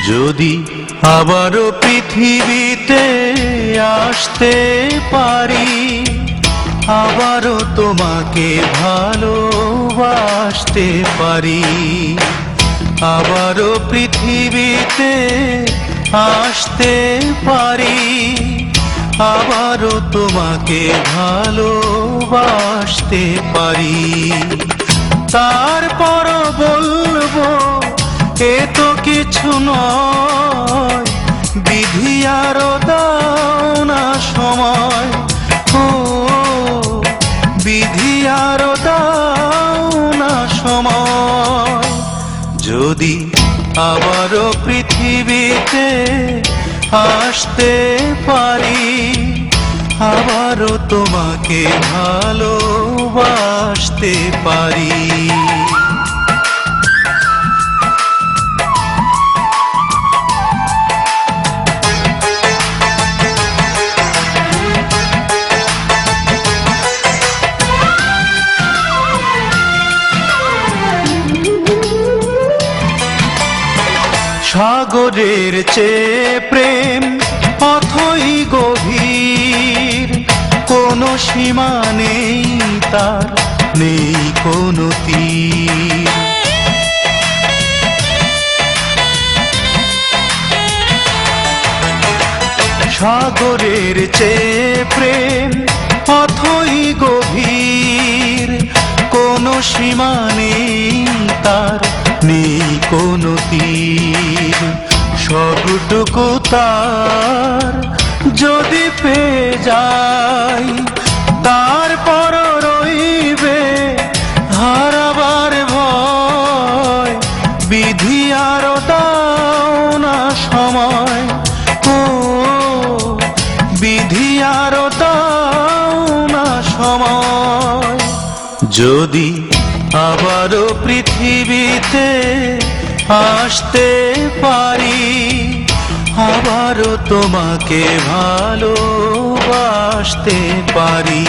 যদি আবারও পৃথিবীতে আসতে পারি, আবারও তোমাকে ভালোবাসতে পারি। আবারও পৃথিবীতে আসতে পারি, আবারও তোমাকে ভালোবাসতে পারি। তারপর বলবো এ তো কিছু নয়, বিধি আরো দাও না সময়। ও বিধি আরো দাও না সময়। যদি আবারও পৃথিবীতে আসতে পারি, আবারও তোমাকে ভালোবাসতে পারি। সাগরের চেয়ে প্রেম অথই গভীর, কোনো সীমা নেই তার, নেই কোনো তীর। সাগরের চেয়ে প্রেম অথই গভীর, কোনো সীমা নেই তার, নেই কোনো তীর। সবটুকু তার যদি পেয়ে যাই, তারপর রইবে হারাবার ভয়। বিধি আরো দাও না সময়। ও বিধি আরো দাও না সময়। যদি আবারও পৃথিবীতে আসতে পারি, আবারও তোমাকে ভালোবাসতে পারি।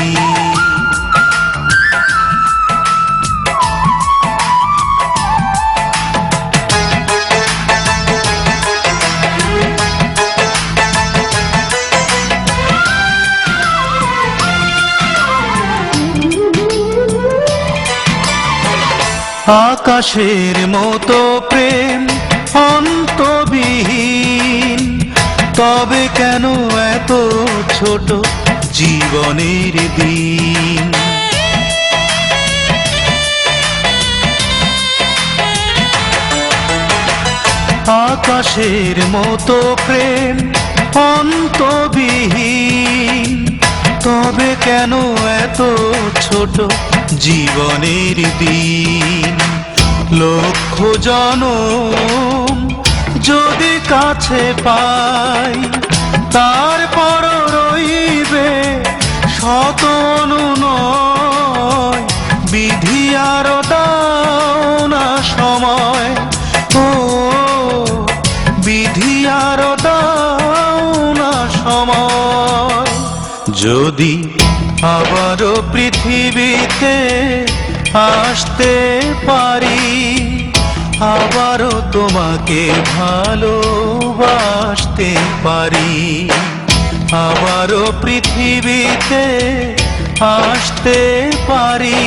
আকাশের মতো প্রেম অন্তবিহীন, তবে কেন এত ছোট জীবনের দিন। আকাশের মতো প্রেম অন্তবিহীন, তবে কেন এত ছোট জীবনের দিন। লক্ষ জনম যদি কাছে পাই, তারপর রইবে শত অনুনয়। বিধি আরো দাও না সময়। ও বিধি আরো দাও না সময়। যদি আবারও পৃথিবীতে আসতে পারি, আবারও তোমাকে ভালোবাসতে পারি। আবারও পৃথিবীতে আসতে পারি,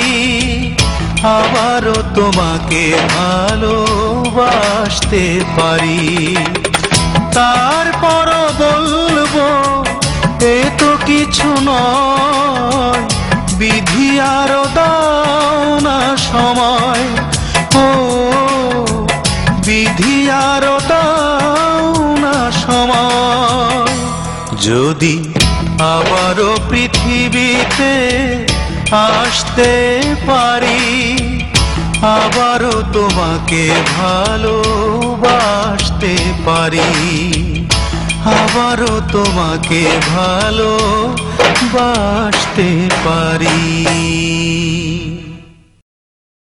আবারও তোমাকে ভালোবাসতে পারি। তারপর বলবো এ তো কিছু নয়, বিধি আরো দাও না সময়। ও বিধি আরো দাও না সময়। যদি আবারও পৃথিবীতে আসতে পারি, আবারও তোমাকে ভালোবাসতে পারি। আবারও তোমাকে ভালোবাসতে পারি।